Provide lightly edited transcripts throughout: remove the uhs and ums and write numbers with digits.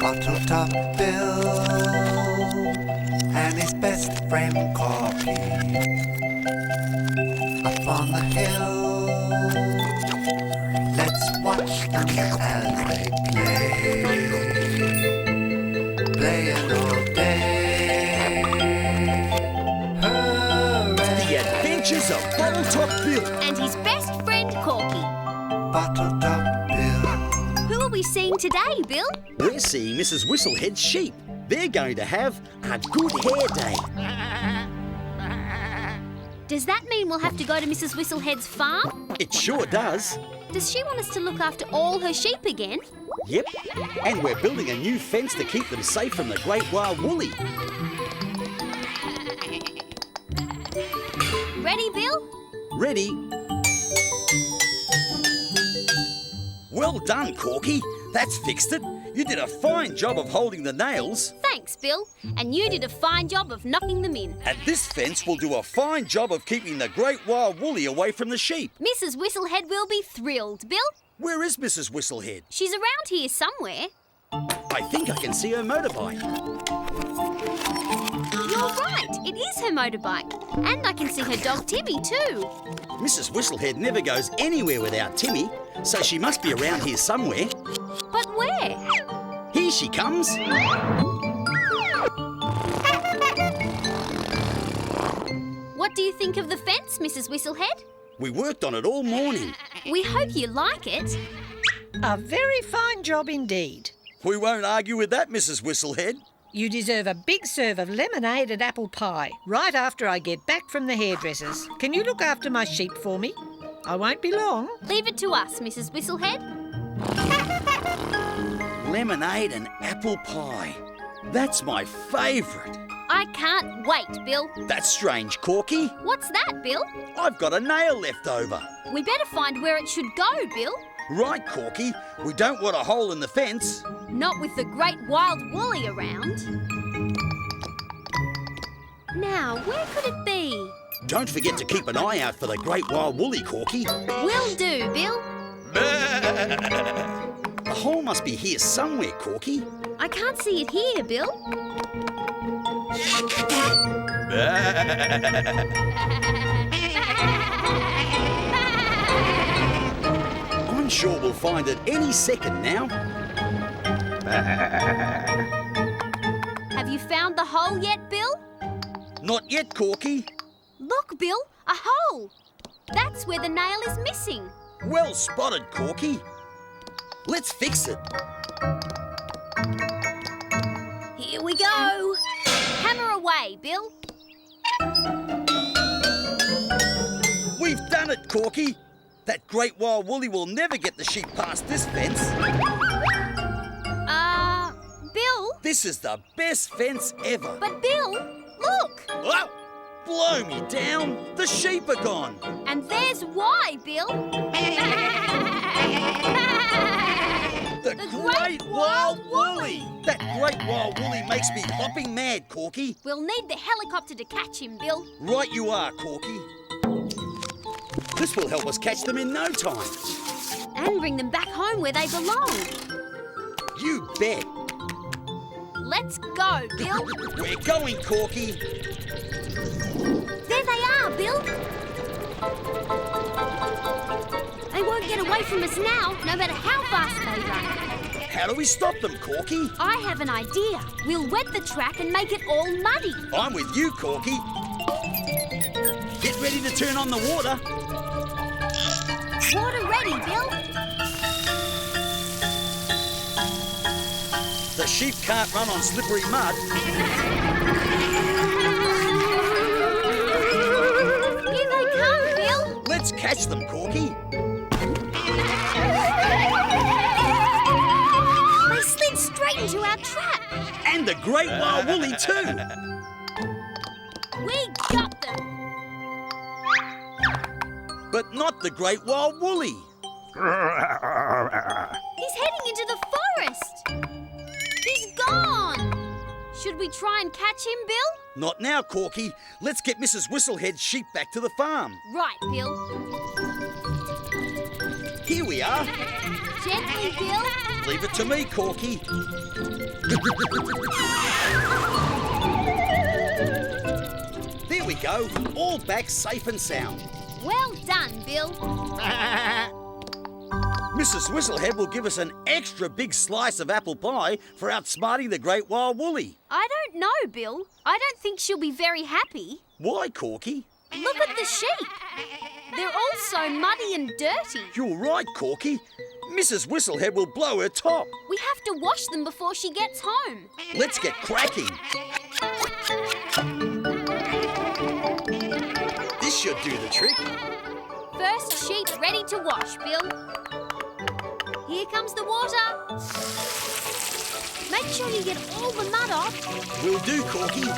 BottleTop Bill and his best friend Corky up on the hill. Let's watch them as they play, playing all day. Hooray! The Adventures of BottleTop Bill And his best friend Corky. BottleTop Bill. Who are we seeing today, Bill? We're seeing Mrs. Whistlehead's sheep. They're going to have a good hair day. Does that mean we'll have to go to Mrs. Whistlehead's farm? It sure does. Does she want us to look after all her sheep again? Yep. And we're building a new fence to keep them safe from the great wild woolly. Ready, Bill? Ready? Well done, Corky. That's fixed it. You did a fine job of holding the nails. Thanks, Bill. And you did a fine job of knocking them in. And this fence will do a fine job of keeping the great wild woolly away from the sheep. Mrs. Whistlehead will be thrilled, Bill. Where is Mrs. Whistlehead? She's around here somewhere. I think I can see her motorbike. You're right, it is her motorbike. And I can see her dog Timmy too. Mrs. Whistlehead never goes anywhere without Timmy, so she must be around here somewhere. But where? Here she comes. What do you think of the fence, Mrs. Whistlehead? We worked on it all morning. We hope you like it. A very fine job indeed. We won't argue with that, Mrs. Whistlehead. You deserve a big serve of lemonade and apple pie right after I get back from the hairdressers. Can you look after my sheep for me? I won't be long. Leave it to us, Mrs. Whistlehead. Lemonade and apple pie. That's my favourite. I can't wait, Bill. That's strange, Corky. What's that, Bill? I've got a nail left over. We better find where it should go, Bill. Right, Corky. We don't want a hole in the fence. Not with the great wild woolly around. Now, where could it be? Don't forget to keep an eye out for the great wild woolly, Corky. Will do, Bill. The hole must be here somewhere, Corky. I can't see it here, Bill. I'm sure we'll find it any second now. Have you found the hole yet, Bill? Not yet, Corky. Look, Bill, a hole. That's where the nail is missing. Well spotted, Corky. Let's fix it. Here we go. Hammer away, Bill. We've done it, Corky. That great wild woolly will never get the sheep past this fence. Bill? This is the best fence ever. But Bill, look. Oh, blow me down. The sheep are gone. And there's why, Bill. The great wild woolly. That great wild woolly makes me hopping mad, Corky. We'll need the helicopter to catch him, Bill. Right you are, Corky. This will help us catch them in no time. And bring them back home where they belong. You bet. Let's go, Bill. We're going, Corky. There they are, Bill. They won't get away from us now, no matter how fast they run. How do we stop them, Corky? I have an idea. We'll wet the track and make it all muddy. I'm with you, Corky. Get ready to turn on the water. Water ready, Bill. The sheep can't run on slippery mud. Here they come, Bill. Let's catch them, Corky. They slid straight into our trap. And the great wild woolly too. We got them. But not the great wild woolly. He's heading into the forest. He's gone. Should we try and catch him, Bill? Not now, Corky. Let's get Mrs. Whistlehead's sheep back to the farm. Right, Bill. Here we are. Gently, Bill. Leave it to me, Corky. There we go. All back safe and sound. Well done, Bill. Mrs. Whistlehead will give us an extra big slice of apple pie for outsmarting the Great Wild Woolly. I don't know, Bill. I don't think she'll be very happy. Why, Corky? Look at the sheep. They're all so muddy and dirty. You're right, Corky. Mrs. Whistlehead will blow her top. We have to wash them before she gets home. Let's get cracking. This should do the trick. First sheep ready to wash, Bill. Here comes the water. Make sure you get all the mud off. Will do, Corky.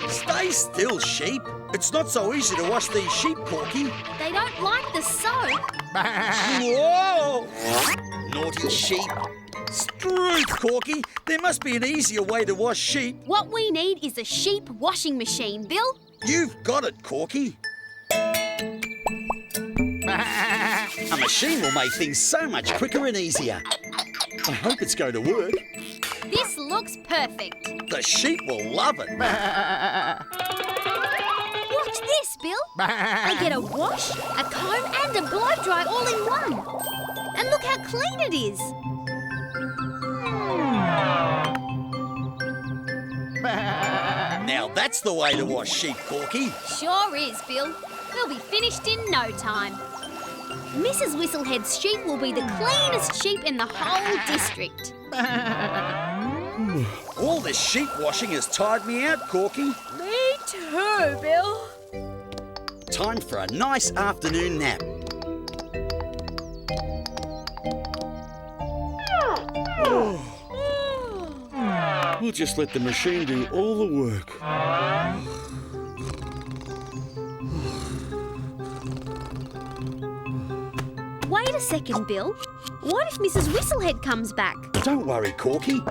Stay still, sheep. It's not so easy to wash these sheep, Corky. They don't like the soap. Whoa! Naughty sheep. Struth, Corky. There must be an easier way to wash sheep. What we need is a sheep washing machine, Bill. You've got it, Corky. A machine will make things so much quicker and easier. I hope it's going to work. This looks perfect. The sheep will love it. Watch this, Bill. I get a wash, a comb and a blow dry all in one. And look how clean it is. Now that's the way to wash sheep, Corky. Sure is, Bill. We'll be finished in no time. Mrs. Whistlehead's sheep will be the cleanest sheep in the whole district. All this sheep washing has tired me out, Corky. Me too, Bill. Time for a nice afternoon nap. We'll just let the machine do all the work. Wait a second, Bill. What if Mrs. Whistlehead comes back? Don't worry, Corky.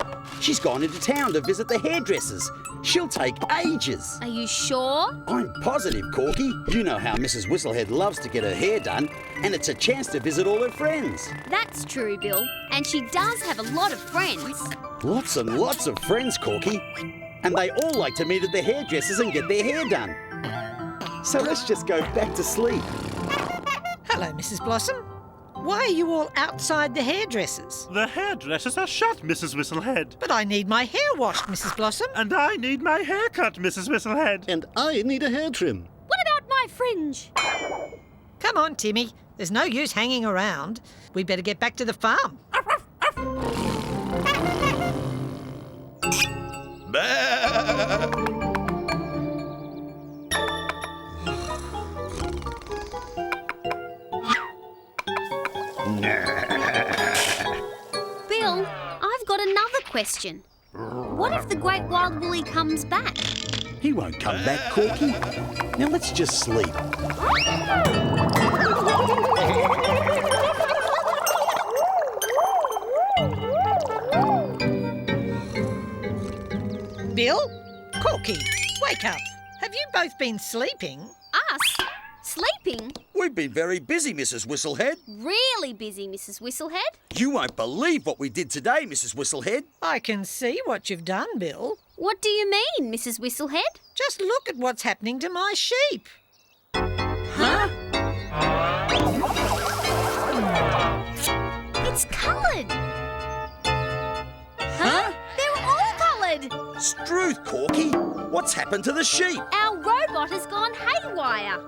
She's gone into town to visit the hairdressers. She'll take ages. Are you sure? I'm positive, Corky. You know how Mrs. Whistlehead loves to get her hair done, and it's a chance to visit all her friends. That's true, Bill. And she does have a lot of friends. Lots and lots of friends, Corky. And they all like to meet at the hairdressers and get their hair done. So let's just go back to sleep. Hello, Mrs. Blossom. Why are you all outside the hairdressers? The hairdressers are shut, Mrs. Whistlehead. But I need my hair washed, Mrs. Blossom. And I need my hair cut, Mrs. Whistlehead. And I need a hair trim. What about my fringe? Come on, Timmy. There's no use hanging around. We better get back to the farm. Bill, I've got another question. What if the Great Wild Woolly comes back? He won't come back, Corky. Now let's just sleep. Bill? Corky, wake up. Have you both been sleeping? Us? Sleeping? We've been very busy, Mrs. Whistlehead. Really busy, Mrs. Whistlehead. You won't believe what we did today, Mrs. Whistlehead. I can see what you've done, Bill. What do you mean, Mrs. Whistlehead? Just look at what's happening to my sheep. Huh? It's coloured. Huh? They're all coloured. Struth, Corky. What's happened to the sheep? Our robot has gone haywire.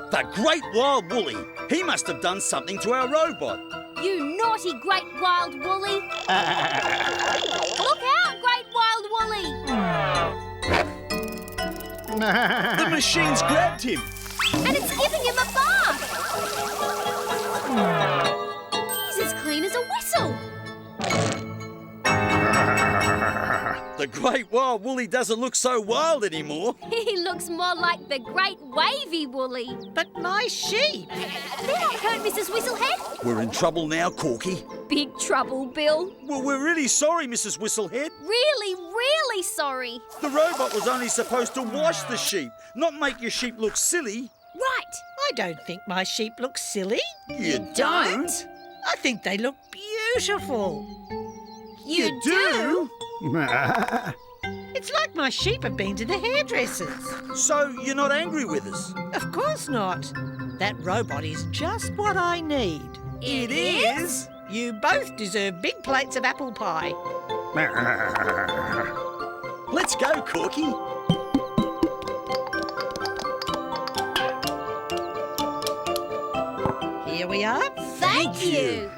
The Great Wild Woolly. He must have done something to our robot. You naughty Great Wild Woolly. Look out, Great Wild Woolly. The machine's grabbed him. And it's giving him a bath. He's as clean as a whistle. The Great Wild Woolly doesn't look so wild anymore. He looks more like the Great Wavy Woolly. But my sheep. They're not hurt, Mrs. Whistlehead. We're in trouble now, Corky. Big trouble, Bill. Well, we're really sorry, Mrs. Whistlehead. Really, really sorry. The robot was only supposed to wash the sheep, not make your sheep look silly. Right. I don't think my sheep look silly. You don't? I think they look beautiful. You do? It's like my sheep have been to the hairdressers. So you're not angry with us? Of course not. That robot is just what I need. It is? You both deserve big plates of apple pie. Let's go, Corky. Here we are. Thank you.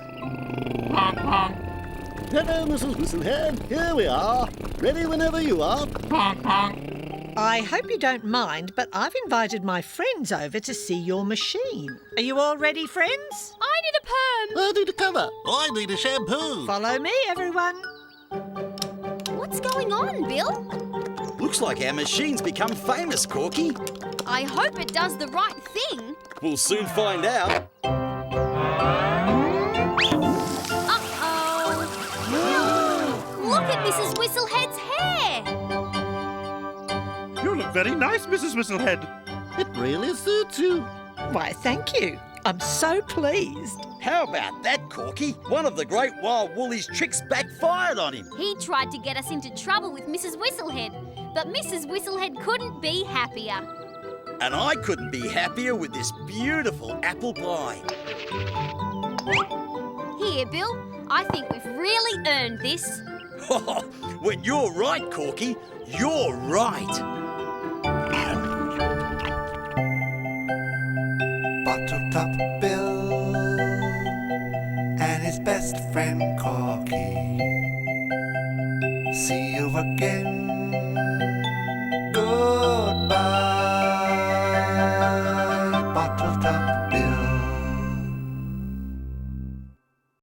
Hello, Mrs. Whistlehead. Here we are. Ready whenever you are. I hope you don't mind, but I've invited my friends over to see your machine. Are you all ready, friends? I need a perm. I need a cover. I need a shampoo. Follow me, everyone. What's going on, Bill? Looks like our machine's become famous, Corky. I hope it does the right thing. We'll soon find out. Uh-oh. Look at Mrs. Whistlehead's hair. You look very nice, Mrs. Whistlehead. It really suits you. Why, thank you. I'm so pleased. How about that, Corky? One of the great wild woolies' tricks backfired on him. He tried to get us into trouble with Mrs. Whistlehead, but Mrs. Whistlehead couldn't be happier. And I couldn't be happier with this beautiful apple pie. Here, Bill, I think we've really earned this. When you're right, Corky, you're right. BottleTop Bill and his best friend Corky. See you again. Good.